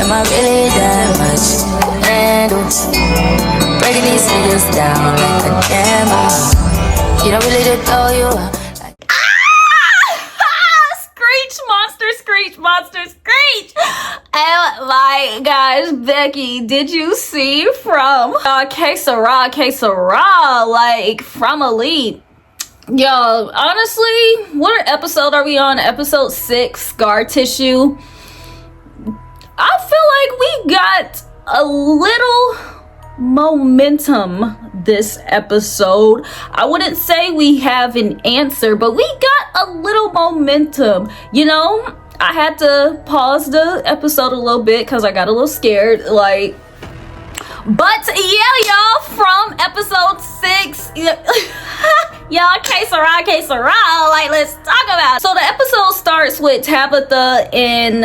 Am I really that much to handle? Breaking these niggas down like a camel. You don't really know you are. Screech monster, screech monster, screech. Oh my gosh, Becky, did you see from Que Sera, like from Elite? Yo, honestly, what episode are we on? Episode 6, Scar Tissue. I feel like we got a little momentum this episode. I wouldn't say we have an answer, but we got a little momentum. You know, I had to pause the episode a little bit because I got a little scared, like. But yeah, y'all, from episode 6, y'all, Que Sera, like, let's talk about it. So the episode starts with Tabitha and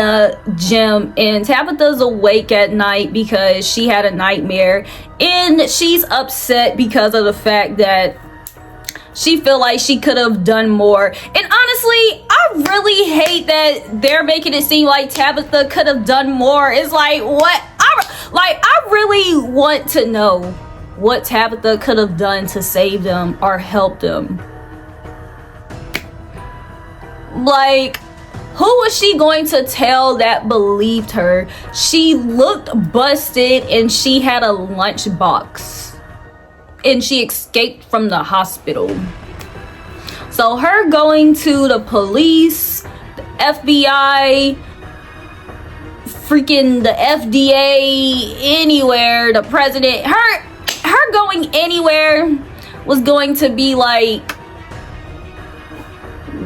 Jim, and Tabitha's awake at night because she had a nightmare, and she's upset because of the fact that she feel like she could have done more. And honestly, I really hate that they're making it seem like Tabitha could have done more. It's like, what? I really want to know what Tabitha could have done to save them or help them. Like, who was she going to tell that believed her? She looked busted and she had a lunchbox. And she escaped from the hospital. So her going to the police, the FBI, freaking the FDA, anywhere, the president, her going anywhere was going to be like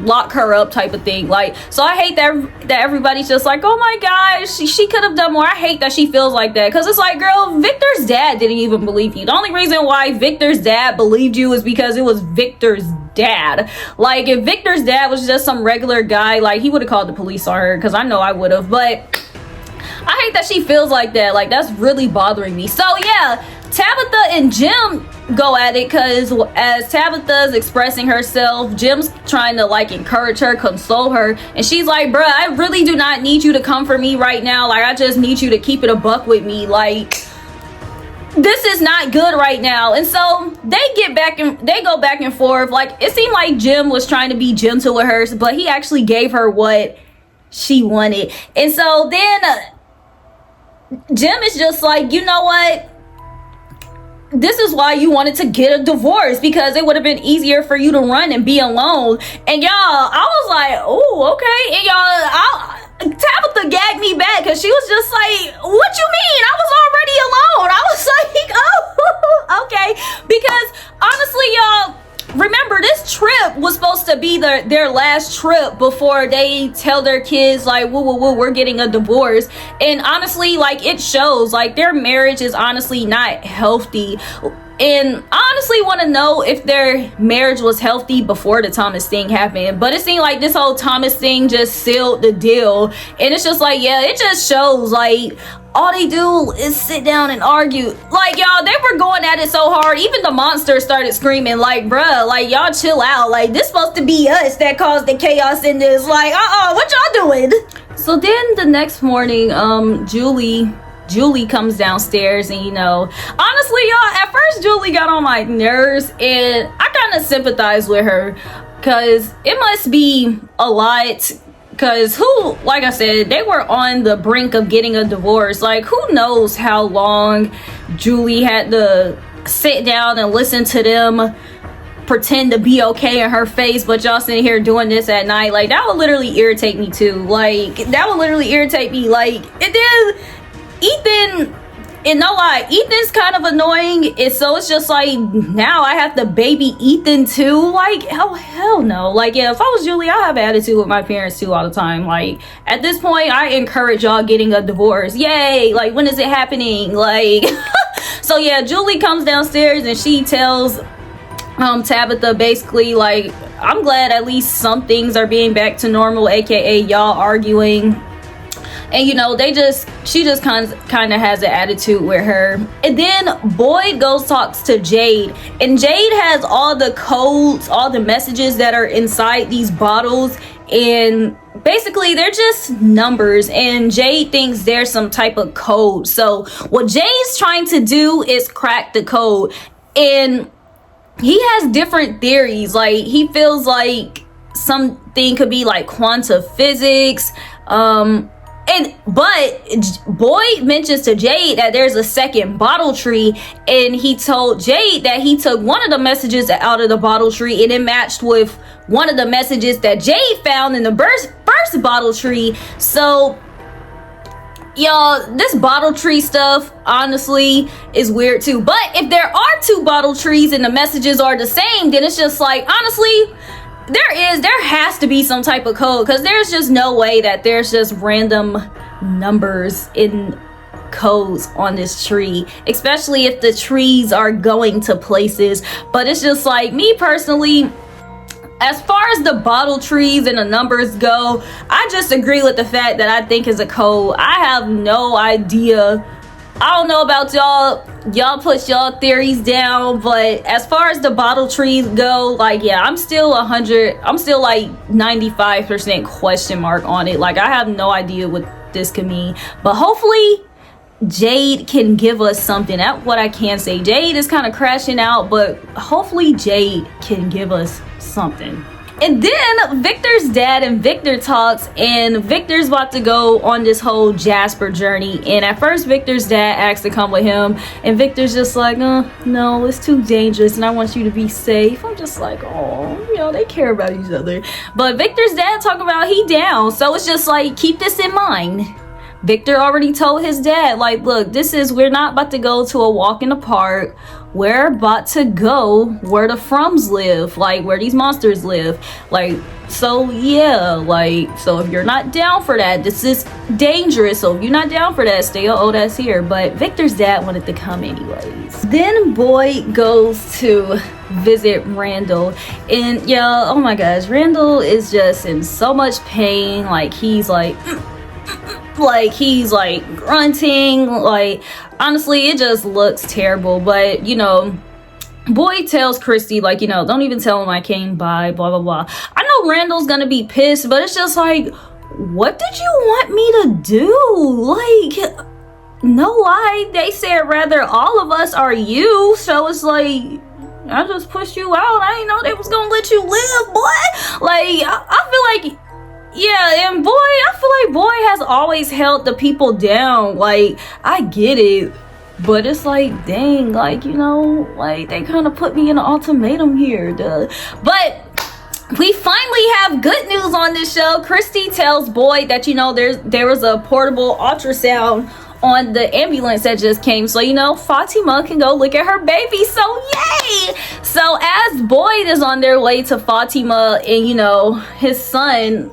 lock her up type of thing. Like, so I hate that everybody's just like, oh my gosh, she could have done more. I hate that she feels like that, because it's like, girl, Victor's dad didn't even believe you. The only reason why Victor's dad believed you is because it was Victor's dad. Like, if Victor's dad was just some regular guy, like, he would have called the police on her, because I know I would have. But I hate that she feels like that. Like, that's really bothering me. So yeah, Tabitha and Jim go at it, because as Tabitha's expressing herself, Jim's trying to like encourage her, console her, and she's like, bruh, I really do not need you to come for me right now. Like, I just need you to keep it a buck with me. Like, this is not good right now. And so they go back and forth. Like, it seemed like Jim was trying to be gentle with her, but he actually gave her what she wanted. And so then Jim is just like, you know what? This is why you wanted to get a divorce, because it would have been easier for you to run and be alone. And y'all, I was like, oh, okay. And y'all, Tabitha gagged me back, because she was just like, what you mean? I was already alone. I was like, oh, okay. Because honestly, y'all, remember, this trip was supposed to be their last trip before they tell their kids, like, woo, we're getting a divorce. And honestly, like, it shows, like, their marriage is honestly not healthy. And I honestly want to know if their marriage was healthy before the Thomas thing happened. But it seemed like this whole Thomas thing just sealed the deal. And it's just like, yeah, it just shows, like, all they do is sit down and argue. Like, y'all, they were going at it so hard. Even the monster started screaming, like, bruh, like, y'all chill out. Like, this supposed to be us that caused the chaos in this. Like, what y'all doing? So then the next morning, Julie comes downstairs, and, you know, honestly, y'all, at first Julie got on my nerves, and I kind of sympathize with her, because it must be a lot. Because like I said, they were on the brink of getting a divorce. Like, who knows how long Julie had to sit down and listen to them pretend to be okay in her face, but y'all sitting here doing this at night. Like, that would literally irritate me too. Like, that would literally irritate me. Like, and then Ethan, and no lie, Ethan's kind of annoying. And so it's just like, now I have to baby Ethan too. Like, oh, hell no. Like, yeah, if I was Julie, I'd have an attitude with my parents too all the time. Like, at this point, I encourage y'all getting a divorce. Yay. Like, when is it happening? Like, so yeah, Julie comes downstairs and she tells Tabitha basically, like, I'm glad at least some things are being back to normal, aka y'all arguing. And, you know, she just kind of has an attitude with her. And then Boyd talks to Jade. And Jade has all the codes, all the messages that are inside these bottles. And basically they're just numbers, and Jade thinks there's some type of code. So what Jade's trying to do is crack the code, and he has different theories. Like, he feels like something could be like quantum physics, but Boyd mentions to Jade that there's a second bottle tree, and he told Jade that he took one of the messages out of the bottle tree and it matched with one of the messages that Jade found in the first bottle tree. So y'all, this bottle tree stuff honestly is weird too. But if there are two bottle trees and the messages are the same, then it's just like, honestly, there has to be some type of code, because there's just no way that there's just random numbers in codes on this tree, especially if the trees are going to places. But it's just like, me personally, as far as the bottle trees and the numbers go, I just agree with the fact that I think is a code. I have no idea. I don't know about y'all. Y'all put y'all theories down, but as far as the bottle trees go, like, yeah, I'm still like 95% question mark on it. Like, I have no idea what this could mean, but hopefully Jade can give us something. That's what I can say. Jade is kind of crashing out, but hopefully Jade can give us something. And then Victor's dad and Victor talks, and Victor's about to go on this whole Jasper journey. And at first Victor's dad asks to come with him, and Victor's just like, no, it's too dangerous and I want you to be safe. I'm just like, oh, you know, they care about each other. But Victor's dad talk about he down, so it's just like, keep this in mind. Victor already told his dad, like, look, we're not about to go to a walk in the park. We're about to go where the Frums live, like where these monsters live. Like, so yeah, like, so if you're not down for that, this is dangerous. So if you're not down for that, stay your old ass here. But Victor's dad wanted to come anyways. Then Boyd goes to visit Randall, and yeah, oh my gosh, Randall is just in so much pain. Like, he's like he's like grunting. Like, honestly, it just looks terrible. But you know, Boyd tells Christy, like, you know, don't even tell him I came by, blah blah blah. I know Randall's gonna be pissed, but it's just like, what did you want me to do? Like, no lie, they said rather all of us are you, so it's like, I just pushed you out. I didn't know they was gonna let you live, boy. Like, I feel like, yeah, and I feel like Boyd has always held the people down. Like, I get it, but it's like, dang, like, you know, like, they kind of put me in an ultimatum here, duh. But we finally have good news on this show. Christy tells Boyd that, you know, there was a portable ultrasound on the ambulance that just came, so, you know, Fatima can go look at her baby. So yay! So as Boyd is on their way to Fatima and, you know, his son,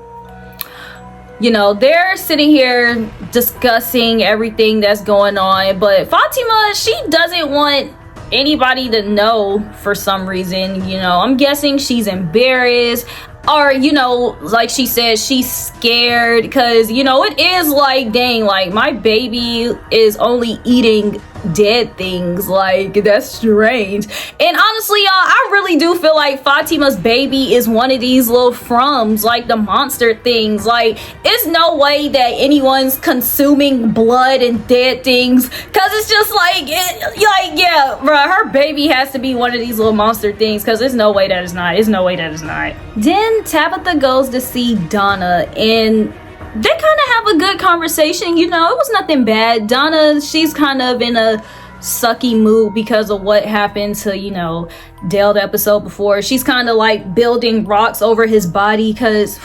you know, they're sitting here discussing everything that's going on, but Fatima, she doesn't want anybody to know for some reason. You know, I'm guessing she's embarrassed, or, you know, like she said, she's scared, because, you know, it is like, dang, like, my baby is only eating dead things. Like, that's strange. And honestly, y'all, I really do feel like Fatima's baby is one of these little Frums, like the monster things. Like, it's no way that anyone's consuming blood and dead things, because it's just like, yeah, bruh, her baby has to be one of these little monster things, because there's no way that is not. There's no way that is not. Then Tabitha goes to see Donna, and they kind of have a good conversation. You know, it was nothing bad. Donna, she's kind of in a sucky mood because of what happened to, you know, Dale the episode before. She's kind of like building rocks over his body, because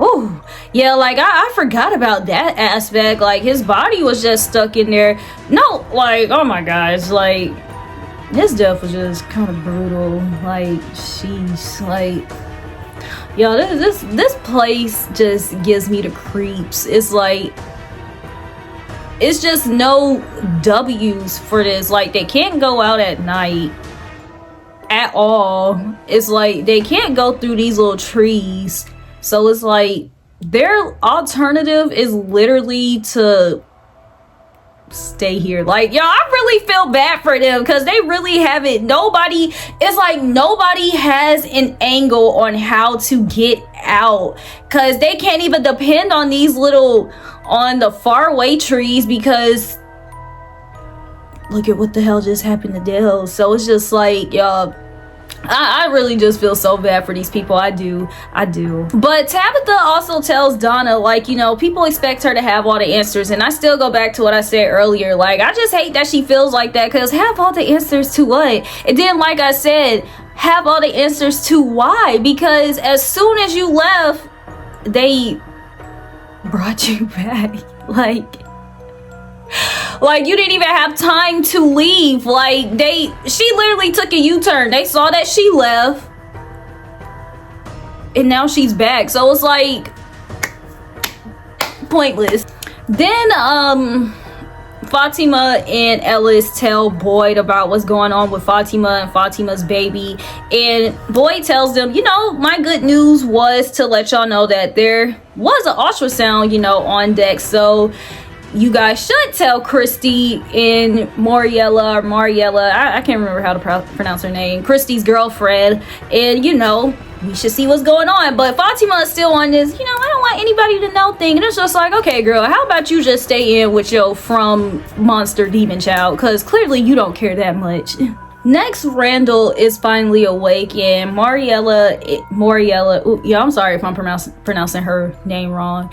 oh yeah, like I forgot about that aspect. Like, his body was just stuck in there. No, like, oh my gosh, like, his death was just kind of brutal. Like, sheesh, like, yo, this place just gives me the creeps. It's like, it's just no W's for this. Like, they can't go out at night at all. It's like, they can't go through these little trees. So it's like, their alternative is literally to stay here. Like, y'all, I really feel bad for them because they really haven't. It's like nobody has an angle on how to get out because they can't even depend on the faraway trees because look at what the hell just happened to Dale. So it's just like, y'all, I really just feel so bad for these people. I do. But Tabitha also tells Donna, like, you know, people expect her to have all the answers. And I still go back to what I said earlier. Like, I just hate that she feels like that because have all the answers to what? And then, like I said, have all the answers to why? Because as soon as you left, they brought you back. Like you didn't even have time to leave. Like she literally took a U-turn. They saw that she left and now she's back. So it's like pointless. Then Fatima and Ellis tell Boyd about what's going on with Fatima and Fatima's baby, and Boyd tells them, you know, my good news was to let y'all know that there was an ultrasound, you know, on deck, so you guys should tell Christy and Mariella, I can't remember how to pronounce her name, Christy's girlfriend, and you know, we should see what's going on. But Fatima is still on this, you know, I don't want anybody to know thing. And it's just like, okay, girl, how about you just stay in with your from monster demon child? Because clearly you don't care that much. Next, Randall is finally awake, and Mariella, yeah, I'm sorry if I'm pronouncing her name wrong,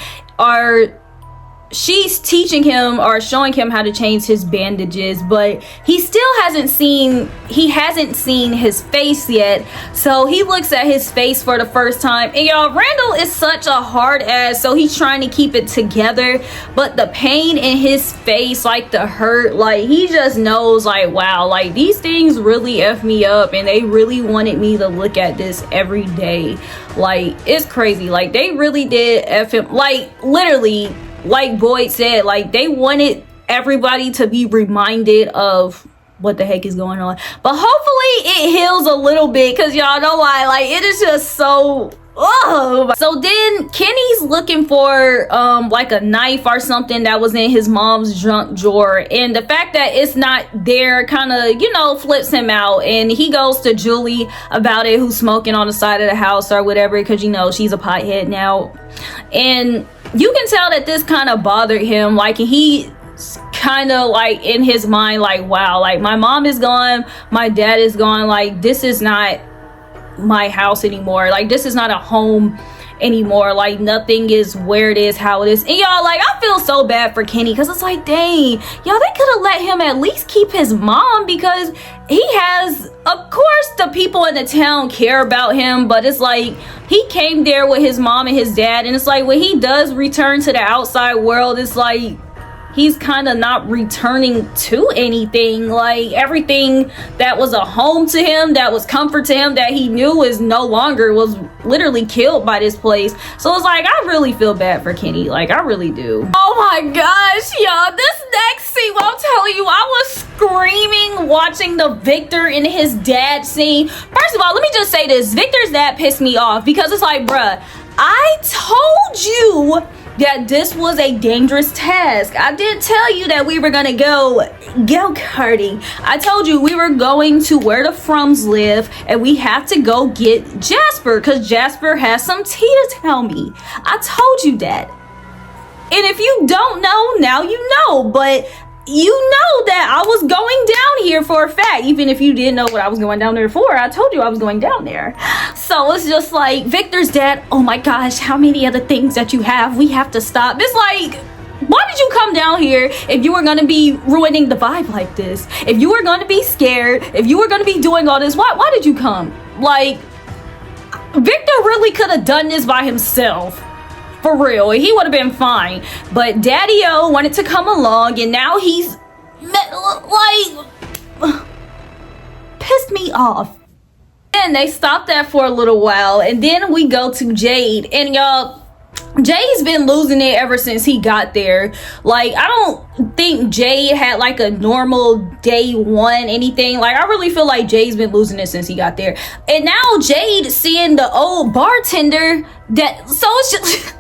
she's teaching him or showing him how to change his bandages, but he hasn't seen his face yet. So he looks at his face for the first time, and y'all, Randall is such a hard ass, so he's trying to keep it together, but the pain in his face, like the hurt, like he just knows, like, wow, like these things really F me up, and they really wanted me to look at this every day. Like, it's crazy. Like, they really did F him, like literally. Like Boyd said, like they wanted everybody to be reminded of what the heck is going on. But hopefully it heals a little bit, because y'all know why. Like, it is just so... Ugh. So then Kenny's looking for like a knife or something that was in his mom's junk drawer, and the fact that it's not there kind of, you know, flips him out, and he goes to Julie about it, who's smoking on the side of the house or whatever, because, you know, she's a pothead now. And you can tell that this kind of bothered him. Like, he kind of like in his mind, like, wow, like my mom is gone, my dad is gone, like this is not my house anymore, like this is not a home anymore, like nothing is where it is, how it is. And y'all, like, I feel so bad for Kenny, because it's like, dang, y'all, they could have let him at least keep his mom, because he has, of course the people in the town care about him, but it's like he came there with his mom and his dad, and it's like when he does return to the outside world, it's like he's kind of not returning to anything. Like, everything that was a home to him, that was comfort to him, that he knew is no longer, was literally killed by this place. So it's like, I really feel bad for Kenny. Like, I really do. Oh my gosh, y'all, this next scene, well, I'm telling you, I was screaming watching the Victor and his dad scene. First of all, let me just say this. Victor's dad pissed me off, because it's like, bruh, I told you that this was a dangerous task. I did tell you that we were gonna go karting. I told you we were going to where the Frums live, and we have to go get Jasper, because Jasper has some tea to tell me. I told you that. And if you don't know, now you know. But you know that I was going down here for a fact. Even if you didn't know what I was going down there for, I told you I was going down there. So it's just like, Victor's dad, oh my gosh, how many other things that you have? We have to stop. It's like, why did you come down here if you were going to be ruining the vibe like this? If you were going to be scared, if you were going to be doing all this, why did you come? Like, Victor really could have done this by himself. For real, he would have been fine. But Daddy-O wanted to come along, and now he's like pissed me off. And they stopped that for a little while, and then we go to Jade, and y'all, Jade's been losing it ever since he got there. Like, I don't think Jade had like a normal day one anything. Like, I really feel like Jade's been losing it since he got there. And now Jade seeing the old bartender, that, so it's just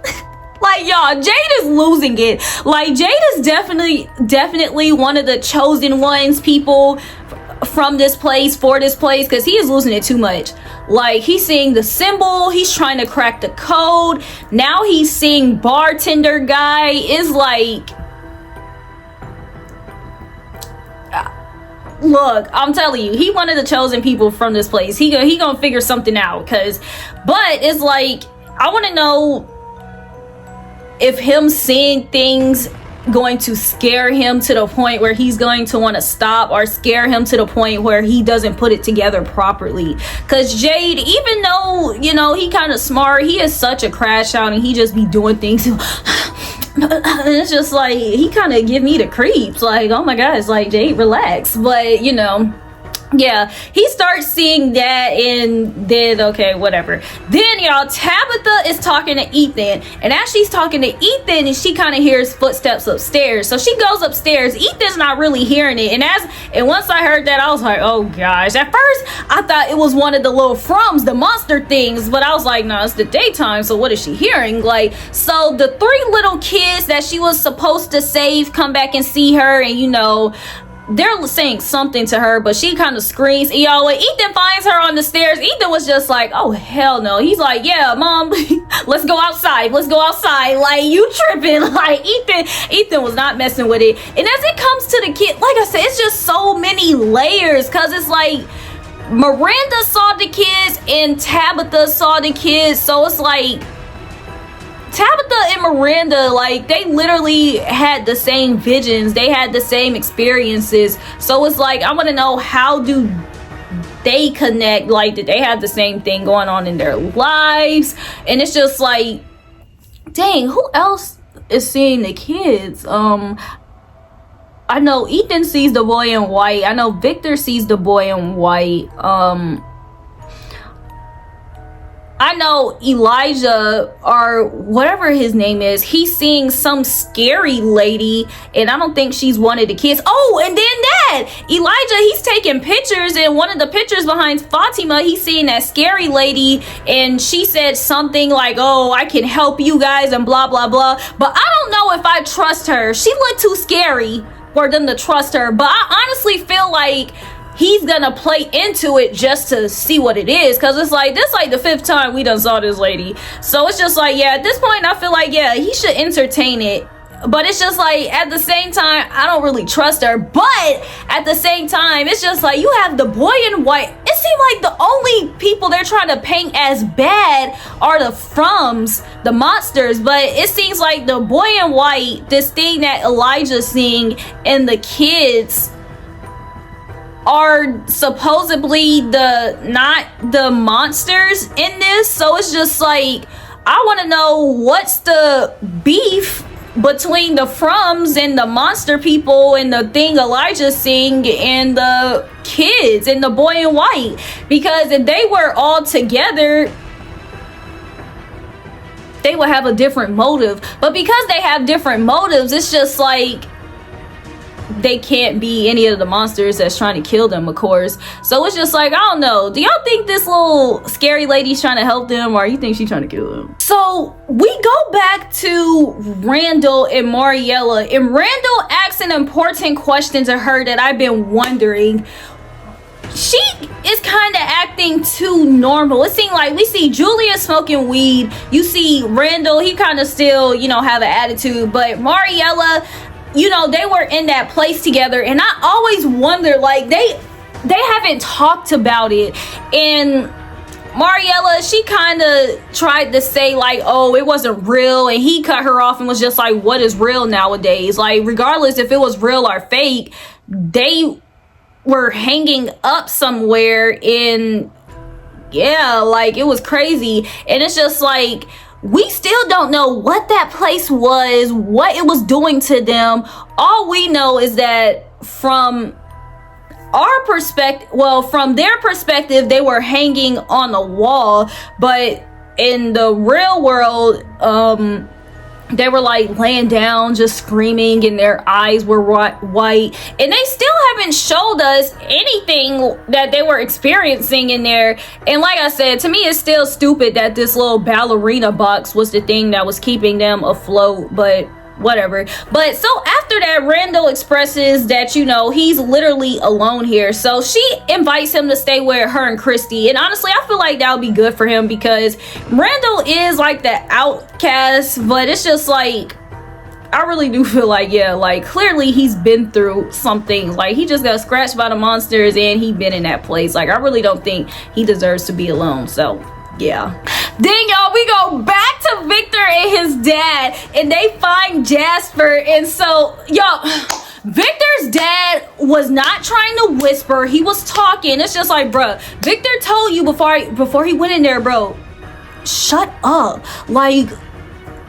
Like, y'all, Jade is losing it. Like, Jade is definitely one of the chosen ones, people from this place, for this place, because he is losing it too much. Like, he's seeing the symbol, he's trying to crack the code. Now he's seeing bartender guy. Is like, look, I'm telling you, he one of the chosen people from this place. He gonna figure something out. But it's like, I want to know if him seeing things going to scare him to the point where he's going to want to stop, or scare him to the point where he doesn't put it together properly. Because Jade, even though, you know, he kind of smart, he is such a crash out, and he just be doing things. It's just like, he kind of give me the creeps. Like, oh my god, it's like, Jade, relax. But, you know, yeah, he starts seeing that, and then, okay, whatever. Then, y'all, Tabitha is talking to Ethan, and as she's talking to Ethan, and she kind of hears footsteps upstairs, so she goes upstairs. Ethan's not really hearing it, and once I heard that, I was like, oh gosh. At first, I thought it was one of the little Frums, the monster things, but I was like, no, it's the daytime, so what is she hearing? Like, so the 3 little kids that she was supposed to save come back and see her, and, you know, they're saying something to her, but she kind of screams. And y'all, when Ethan finds her on the stairs, Ethan was just like, oh hell no. He's like, yeah, mom, let's go outside, like, you tripping. Like, Ethan was not messing with it. And as it comes to the kid, like I said, it's just so many layers, because it's like, Miranda saw the kids and Tabitha saw the kids, so it's like, Tabitha and Miranda, like, they literally had the same visions, they had the same experiences. So it's like, I want to know, how do they connect? Like, did they have the same thing going on in their lives? And it's just like, dang, who else is seeing the kids? I know Ethan sees the boy in white. I know Victor sees the boy in white. I know Elijah, or whatever his name is, he's seeing some scary lady, and I don't think she's one of the kids. Oh, and then that Elijah, he's taking pictures, and one of the pictures behind Fatima, he's seeing that scary lady, and she said something like, oh, I can help you guys, and blah blah blah. But I don't know if I trust her. She looked too scary for them to trust her. But I honestly feel like he's gonna play into it just to see what it is, because it's like, this like the 5th time we done saw this lady. So it's just like, yeah, at this point I feel like, yeah, he should entertain it. But it's just like, at the same time, I don't really trust her. But at the same time, it's just like, you have the boy in white. It seemed like the only people they're trying to paint as bad are the Frums, the monsters. But it seems like the boy in white, this thing that Elijah's seeing, and the kids are supposedly not the monsters in this. So it's just like, I want to know, what's the beef between the Frums and the monster people, and the thing Elijah's seeing, and the kids and the boy in white? Because if they were all together, they would have a different motive. But because they have different motives, it's just like, they can't be any of the monsters that's trying to kill them, of course. So it's just like, I don't know. Do y'all think this little scary lady's trying to help them, or you think she's trying to kill them? So we go back to Randall and Mariella, and Randall asks an important question to her that I've been wondering. She is kind of acting too normal. It seems like we see Julia smoking weed. You see Randall, he kind of still, you know, have an attitude. But Mariella, you know, they were in that place together, and I always wonder, like, they haven't talked about it. And Mariella, she kind of tried to say, like, oh, it wasn't real, and he cut her off and was just like, what is real nowadays? Like, regardless if it was real or fake, they were hanging up somewhere, in, yeah, like, it was crazy. And it's just like, we still don't know what that place was, what it was doing to them. All we know is that from our perspective, well, from their perspective, they were hanging on the wall. But in the real world, they were like laying down just screaming and their eyes were white, and they still haven't showed us anything that they were experiencing in there. And like I said, to me it's still stupid that this little ballerina box was the thing that was keeping them afloat, but whatever. But so after that, Randall expresses that, you know, he's literally alone here, so she invites him to stay with her and Christy. And honestly, I feel like that would be good for him, because Randall is like the outcast, but it's just like, I really do feel like, yeah, like clearly he's been through something. Like, he just got scratched by the monsters and he been in that place. Like, I really don't think he deserves to be alone. So yeah. Then y'all, we go back to Victor and his dad, and they find Jasper. And so y'all, Victor's dad was not trying to whisper, he was talking. It's just like, bruh, Victor told you before he went in there, bro, shut up. Like,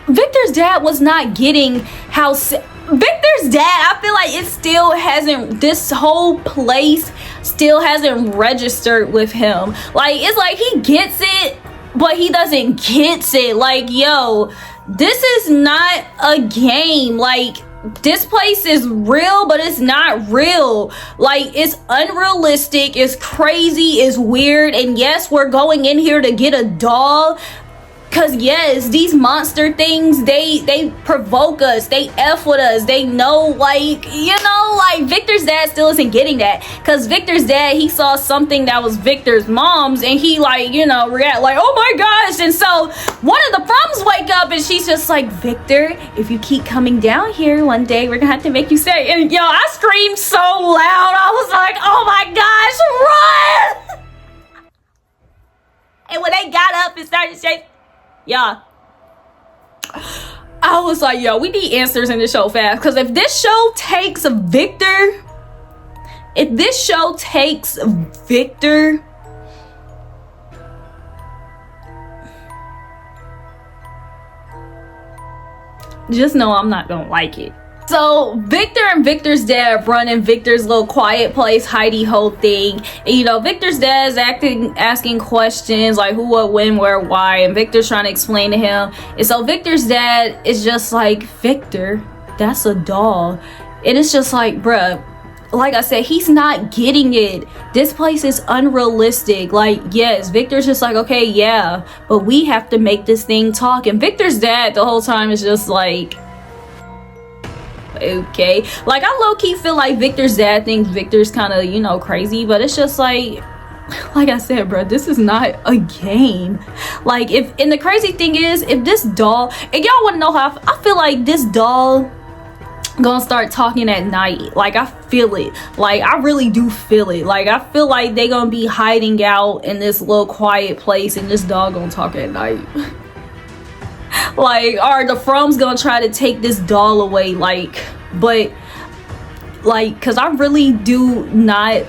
Victor's dad was not getting how Victor's dad, I feel like it still hasn't, this whole place still hasn't registered with him. Like, it's like he gets it, but he doesn't get it. Like, yo, this is not a game. Like, this place is real, but it's not real. Like, it's unrealistic, it's crazy, it's weird. And yes, we're going in here to get a doll, because yes, these monster things, they provoke us, they F with us, they know, like, you know, like Victor's dad still isn't getting that, because Victor's dad, he saw something that was Victor's mom's, and he, like, you know, react like, oh my gosh. And so one of the Frums wake up, and she's just like, Victor, if you keep coming down here, one day we're gonna have to make you stay. And yo, I screamed so loud, I was like, oh my gosh, run. And when they got up and started shaking, yeah, I was like, yo, we need answers in this show fast, because if this show takes Victor, just know I'm not gonna like it. So Victor and Victor's dad run in Victor's little quiet place hidey hole thing, and you know, Victor's dad's asking questions like who, what, when, where, why, and Victor's trying to explain to him. And so Victor's dad is just like, Victor, that's a doll. And it's just like, bruh, like I said, he's not getting it. This place is unrealistic. Like, yes, Victor's just like, okay, yeah, but we have to make this thing talk. And Victor's dad the whole time is just like, okay. Like, I low-key feel like Victor's dad thinks Victor's kind of, you know, crazy, but it's just like I said, bro, this is not a game. Like, and the crazy thing is, if this doll, and y'all want to know how I feel like this doll gonna start talking at night. Like, I feel it. Like, I really do feel it. Like, I feel like they gonna be hiding out in this little quiet place, and this doll gonna talk at night. Like, are the Frums gonna try to take this doll away? Like, but like, because I really do not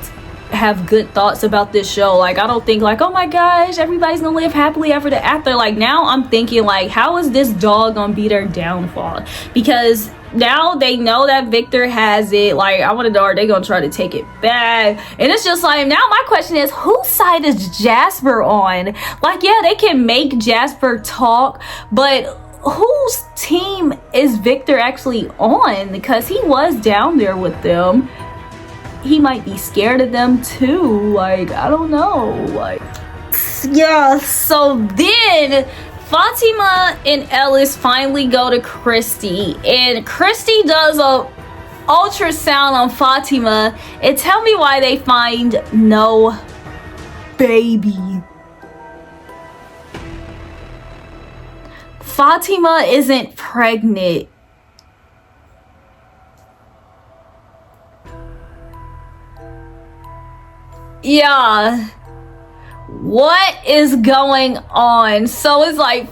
have good thoughts about this show. Like, I don't think like, oh my gosh, everybody's gonna live happily ever after. Like, now I'm thinking like, how is this doll gonna be their downfall? Because now they know that Victor has it. Like, I want to know, are they gonna try to take it back? And it's just like, now my question is, whose side is Jasper on? Like, yeah, they can make Jasper talk, but whose team is Victor actually on? Because he was down there with them. He might be scared of them too. Like, I don't know. Like, yeah. So then Fatima and Ellis finally go to Christy, and Christy does a ultrasound on Fatima, and tell me why they find no baby. Fatima isn't pregnant. Yeah, what is going on? So it's like,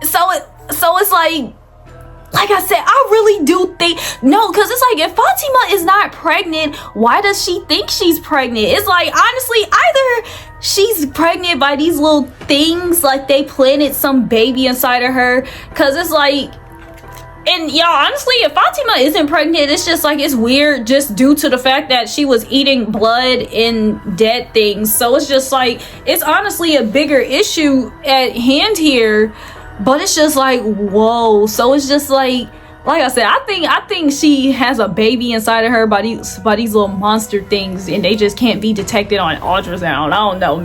so it's like I said, I really do think, no, because it's like, if Fatima is not pregnant, why does she think she's pregnant? It's like, honestly, either she's pregnant by these little things, like they planted some baby inside of her, because it's like, and y'all, honestly, if Fatima isn't pregnant, it's just like, it's weird just due to the fact that she was eating blood and dead things. So it's just like, it's honestly a bigger issue at hand here. But it's just like, whoa. So it's just like I said, I think she has a baby inside of her by these little monster things, and they just can't be detected on ultrasound. I don't know,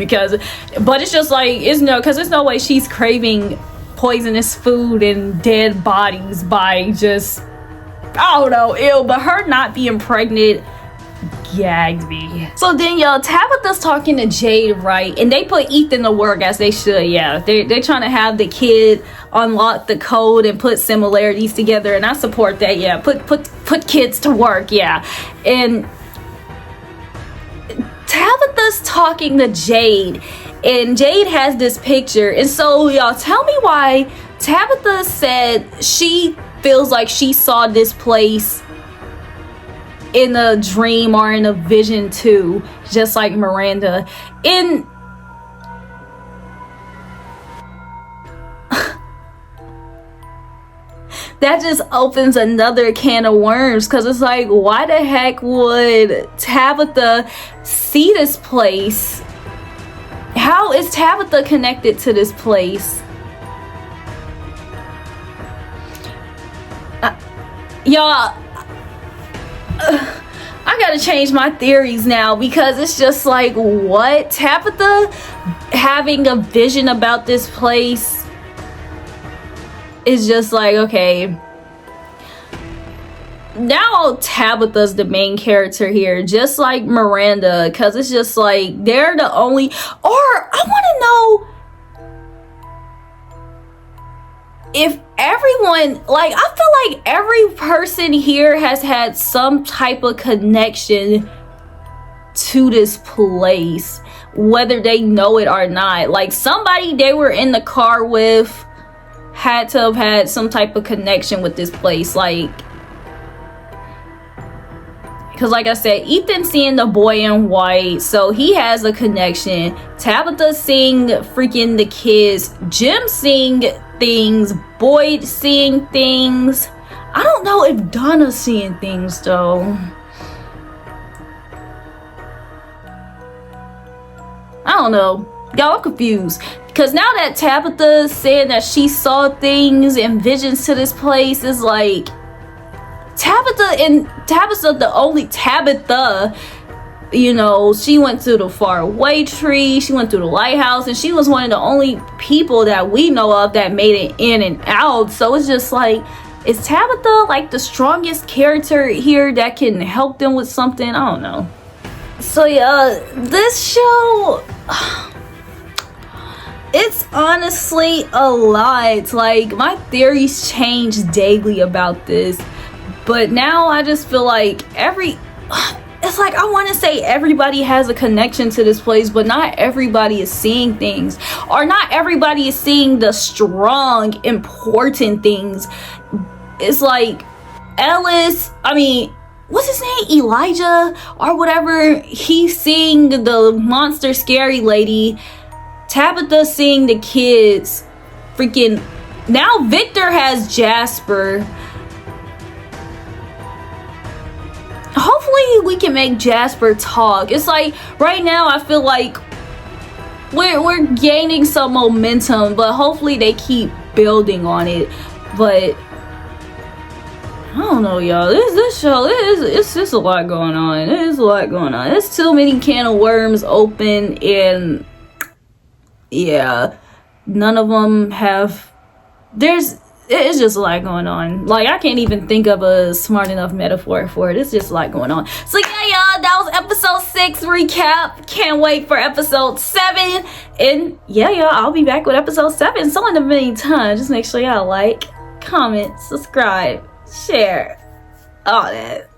but it's just like, because there's no way she's craving poisonous food and dead bodies by just, I don't know, ew. But her not being pregnant gagged me. So then, y'all, Tabitha's talking to Jade, right? And they put Ethan to work, as they should. Yeah, they're trying to have the kid unlock the code and put similarities together, and I support that. Yeah, put kids to work. Yeah. And Tabitha's talking to Jade, and Jade has this picture. And so, y'all, tell me why Tabitha said she feels like she saw this place in a dream or in a vision too, just like Miranda. And that just opens another can of worms, because it's like, why the heck would Tabitha see this place? How is Tabitha connected to this place? Y'all, I gotta change my theories now, because it's just like, what? Tabitha having a vision about this place is just like, okay, now Tabitha's the main character here, just like Miranda, because it's just like they're the only, or I want to know if everyone, like, I feel like every person here has had some type of connection to this place, whether they know it or not. Like, somebody they were in the car with had to have had some type of connection with this place. Like, because like I said, Ethan seeing the boy in white, so he has a connection. Tabitha seeing freaking the kids, Jim seeing things, Boyd seeing things. I don't know if Donna's seeing things though. I don't know. Y'all, I'm confused. Because now that Tabitha said that she saw things and visions to this place, is like Tabitha, the only Tabitha, you know, she went to the faraway tree, she went through the lighthouse, and she was one of the only people that we know of that made it in and out. So it's just like, is Tabitha like the strongest character here that can help them with something? I don't know. So yeah, this show, it's honestly a lot. Like, my theories change daily about this, but now I just feel like it's like, I want to say everybody has a connection to this place, but not everybody is seeing things, or not everybody is seeing the strong, important things. It's like Ellis, I mean, what's his name, Elijah or whatever, he's seeing the monster scary lady. Tabitha seeing the kids. Freaking now Victor has Jasper. Hopefully we can make Jasper talk. It's like right now I feel like we're gaining some momentum, but hopefully they keep building on it. But I don't know, y'all. This show, it's just a lot going on. There's a lot going on. There's too many can of worms open, and yeah, none of them have. It's just a lot going on. Like, I can't even think of a smart enough metaphor for it. It's just a lot going on. So yeah, y'all, that was episode 6 recap. Can't wait for episode 7. And yeah, y'all, I'll be back with episode 7. So in the meantime, just make sure y'all like, comment, subscribe, share, all that.